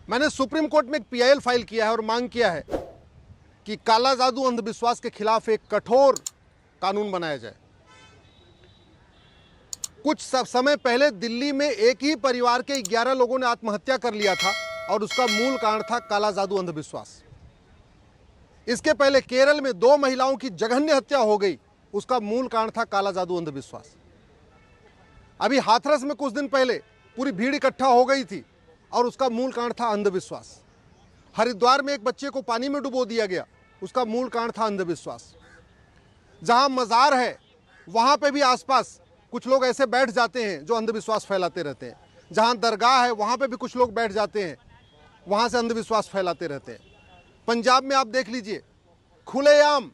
मैंने supreme court में एक पीआईएल फाइल किया है और मांग किया है कि काला जादू अंधविश्वास के खिलाफ एक कठोर कानून बनाया जाए। कुछ समय पहले दिल्ली में एक ही परिवार के 11 लोगों ने आत्महत्या कर लिया था और उसका मूल कारण था काला जादू अंधविश्वास। इसके पहले केरल में 2 महिलाओं की जघन्य हत्या हो गई, उसका मूल कारण था काला जादू अंधविश्वास। अभी हाथरस में कुछ दिन पहले पूरी भीड़ इकट्ठा हो गई थी और उसका मूल कारण था अंधविश्वास। हरिद्वार में एक बच्चे को पानी में डुबो दिया गया, उसका मूल कारण था अंधविश्वास। जहां मजार है वहां पे भी आसपास कुछ लोग ऐसे बैठ जाते हैं जो अंधविश्वास फैलाते रहते हैं। जहां दरगाह है वहां पे भी कुछ लोग बैठ जाते हैं, वहां से अंधविश्वास फैलाते रहते हैं। पंजाब में आप देख लीजिए, खुलेआम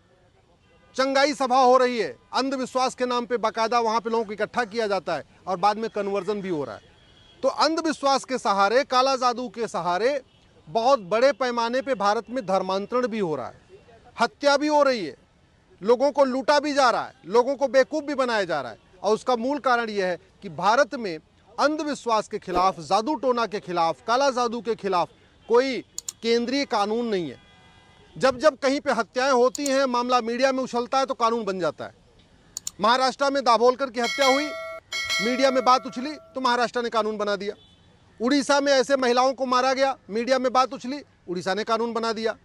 चंगाई सभा हो रही है, अंधविश्वास के नाम पे बाकायदा वहां पे लोगों को इकट्ठा किया जाता है और बाद में कन्वर्जन भी हो रहा है। तो अंधविश्वास के सहारे, काला जादू के सहारे बहुत बड़े पैमाने पे भारत में धर्मांतरण भी हो रहा है, हत्या भी हो रही है, लोगों को लूटा भी जा रहा है, लोगों को बेवकूफ भी बनाया जा रहा है। और उसका मूल कारण यह है कि भारत में अंधविश्वास के खिलाफ, जादू टोना के खिलाफ, काला जादू के खिलाफ कोई केंद्रीय कानून नहीं है। जब जब कहीं पे हत्याएं होती हैं, मामला मीडिया में उछलता है तो कानून बन जाता है। महाराष्ट्र में दाभोलकर की हत्या हुई, मीडिया में बात उछली तो महाराष्ट्र ने कानून बना दिया। उड़ीसा में ऐसे महिलाओं को मारा गया, मीडिया में बात उछली, उड़ीसा ने कानून बना दिया।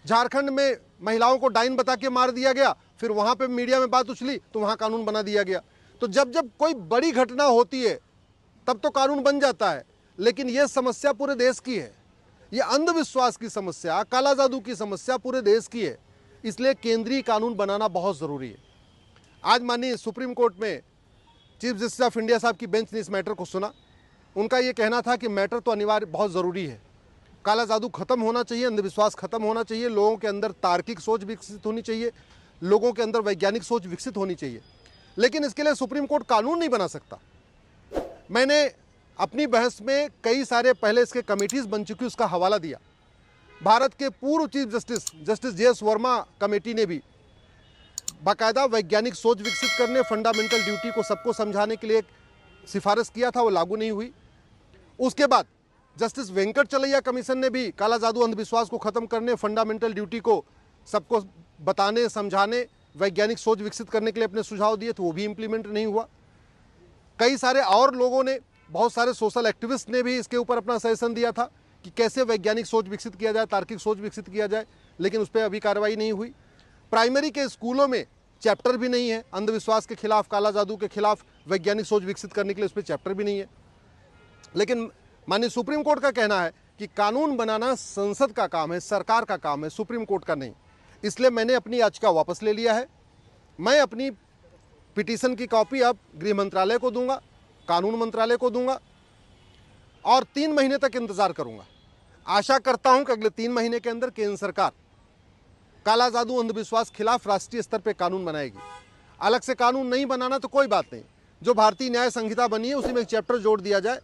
झारखंड में महिलाओं को डाइन बता के मार दिया गया, फिर वहां पे मीडिया में बात उछली तो वहां कानून बना दिया गया। तो जब जब कोई बड़ी घटना होती है तब तो कानून बन जाता है, लेकिन यह समस्या पूरे देश की है। ये अंधविश्वास की समस्या, काला जादू की समस्या पूरे देश की है, इसलिए केंद्रीय कानून बनाना बहुत ज़रूरी है। आज माननीय सुप्रीम कोर्ट में चीफ जस्टिस ऑफ इंडिया साहब की बेंच ने इस मैटर को सुना। उनका ये कहना था कि मैटर तो अनिवार्य बहुत ज़रूरी है, काला जादू खत्म होना चाहिए, अंधविश्वास खत्म होना चाहिए, लोगों के अंदर तार्किक सोच विकसित होनी चाहिए, लोगों के अंदर वैज्ञानिक सोच विकसित होनी चाहिए। लेकिन इसके लिए सुप्रीम कोर्ट कानून नहीं बना सकता। मैंने अपनी बहस में कई सारे पहले इसके कमेटीज बन चुकी, उसका हवाला दिया। भारत के पूर्व chief justice JS Verma committee ने भी बाकायदा वैज्ञानिक सोच विकसित करने, फंडामेंटल ड्यूटी को सबको समझाने के लिए एक सिफारिश किया था, वो लागू नहीं हुई। उसके बाद जस्टिस वेंकटचलैया कमीशन ने भी काला जादू अंधविश्वास को खत्म करने, फंडामेंटल ड्यूटी को सबको बताने, समझाने, वैज्ञानिक सोच विकसित करने के लिए अपने सुझाव दिए, तो वो भी इम्प्लीमेंट नहीं हुआ। कई सारे और लोगों ने, बहुत सारे सोशल एक्टिविस्ट ने भी इसके ऊपर अपना सजेशन दिया था कि कैसे वैज्ञानिक सोच विकसित किया जाए, तार्किक सोच विकसित किया जाए, लेकिन उस पर अभी कार्रवाई नहीं हुई। प्राइमरी के स्कूलों में चैप्टर भी नहीं है अंधविश्वास के खिलाफ, काला जादू के खिलाफ वैज्ञानिक सोच विकसित करने के लिए, उस पर चैप्टर भी नहीं है। लेकिन माननीय सुप्रीम कोर्ट का कहना है कि कानून बनाना संसद का काम है, सरकार का काम है, सुप्रीम कोर्ट का नहीं। इसलिए मैंने अपनी याचिका वापस ले लिया है। मैं अपनी पिटीशन की कॉपी अब गृह मंत्रालय को दूंगा, कानून मंत्रालय को दूंगा और 3 महीने तक इंतजार करूंगा। आशा करता हूं कि अगले 3 महीने के अंदर केंद्र सरकार काला जादू अंधविश्वास खिलाफ राष्ट्रीय स्तर पर कानून बनाएगी। अलग से कानून नहीं बनाना तो कोई बात नहीं, जो भारतीय न्याय संहिता बनी है उसी में एक चैप्टर जोड़ दिया जाए,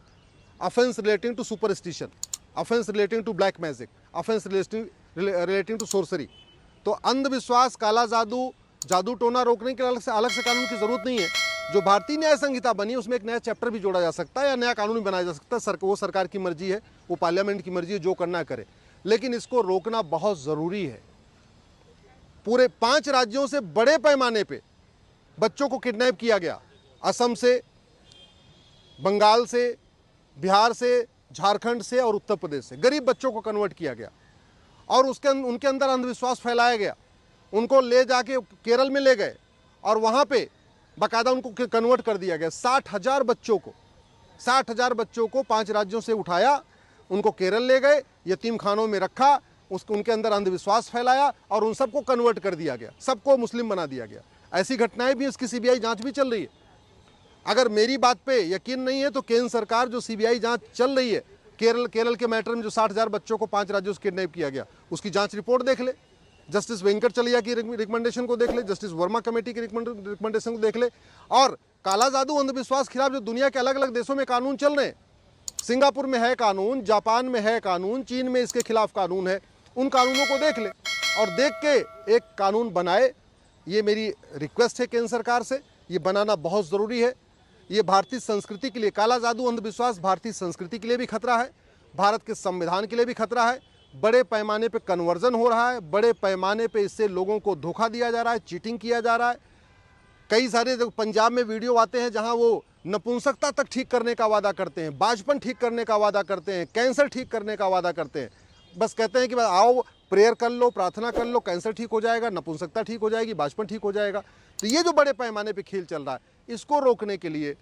offence relating to superstition, offence relating to black magic, offence relating to sorcery. तो अंधविश्वास, काला जादू, जादू टोना रोकने के अलग से कानून की जरूरत नहीं है। जो भारतीय न्याय संहिता बनी है उसमें एक नया चैप्टर भी जोड़ा जा सकता है या नया कानून भी बनाया जा सकता है। वो सरकार की मर्जी है, वो पार्लियामेंट की मर्जी है, जो करना करे, लेकिन इसको रोकना बहुत ज़रूरी है। पूरे 5 राज्यों से बड़े पैमाने पे बच्चों को किडनैप किया गया, असम से, बंगाल से, बिहार से, झारखंड से और उत्तर प्रदेश से गरीब बच्चों को कन्वर्ट किया गया और उनके अंदर अंधविश्वास फैलाया गया। उनको ले जाके केरल में ले गए और वहाँ पे बाकायदा उनको कन्वर्ट कर दिया गया। 60,000 बच्चों को 5 राज्यों से उठाया, उनको केरल ले गए, यतीम खानों में रखा, उनके अंदर अंधविश्वास फैलाया और उन सबको कन्वर्ट कर दिया गया, सबको मुस्लिम बना दिया गया। ऐसी घटनाएं भी, इसकी CBI जांच भी चल रही है। अगर मेरी बात पे यकीन नहीं है तो केंद्र सरकार जो CBI जांच चल रही है केरल के मैटर में, जो 60,000 बच्चों को 5 राज्यों से किडनैप किया गया, उसकी जांच रिपोर्ट देख ले, जस्टिस वेंकटचलैया की रिकमेंडेशन को देख ले, जस्टिस वर्मा कमेटी की रिकमेंडेशन को देख ले। और काला जादू अंधविश्वास खिलाफ जो दुनिया के अलग अलग देशों में कानून चल रहे हैं, सिंगापुर में है कानून, जापान में है कानून, चीन में इसके खिलाफ कानून है, उन कानूनों को देख ले और देख के एक कानून बनाए। ये मेरी रिक्वेस्ट है केंद्र सरकार से, ये बनाना बहुत ज़रूरी है। ये भारतीय संस्कृति के लिए, काला जादू अंधविश्वास भारतीय संस्कृति के लिए भी खतरा है, भारत के संविधान के लिए भी खतरा है। बड़े पैमाने पे कन्वर्जन हो रहा है, बड़े पैमाने पे इससे लोगों को धोखा दिया जा रहा है, चीटिंग किया जा रहा है। कई सारे पंजाब में वीडियो आते हैं जहां वो नपुंसकता तक ठीक करने का वादा करते हैं, बाजपन ठीक करने का वादा करते हैं, कैंसर ठीक करने का वादा करते हैं। बस कहते हैं कि आओ प्रेयर कर लो, प्रार्थना कर लो, कैंसर ठीक हो जाएगा, नपुंसकता ठीक हो जाएगी, बाजपन ठीक हो जाएगा। तो ये जो बड़े पैमाने पे खेल चल रहा है, इसको रोकने के लिए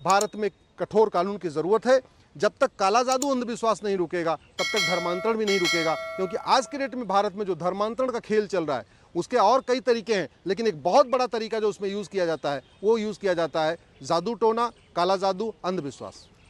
भारत में कठोर कानून की ज़रूरत है। जब तक काला जादू अंधविश्वास नहीं रुकेगा तब तक धर्मांतरण भी नहीं रुकेगा, क्योंकि आज के डेट में भारत में जो धर्मांतरण का खेल चल रहा है उसके और कई तरीके हैं, लेकिन एक बहुत बड़ा तरीका जो उसमें यूज़ किया जाता है वो यूज़ किया जाता है जादू टोना, काला जादू, अंधविश्वास।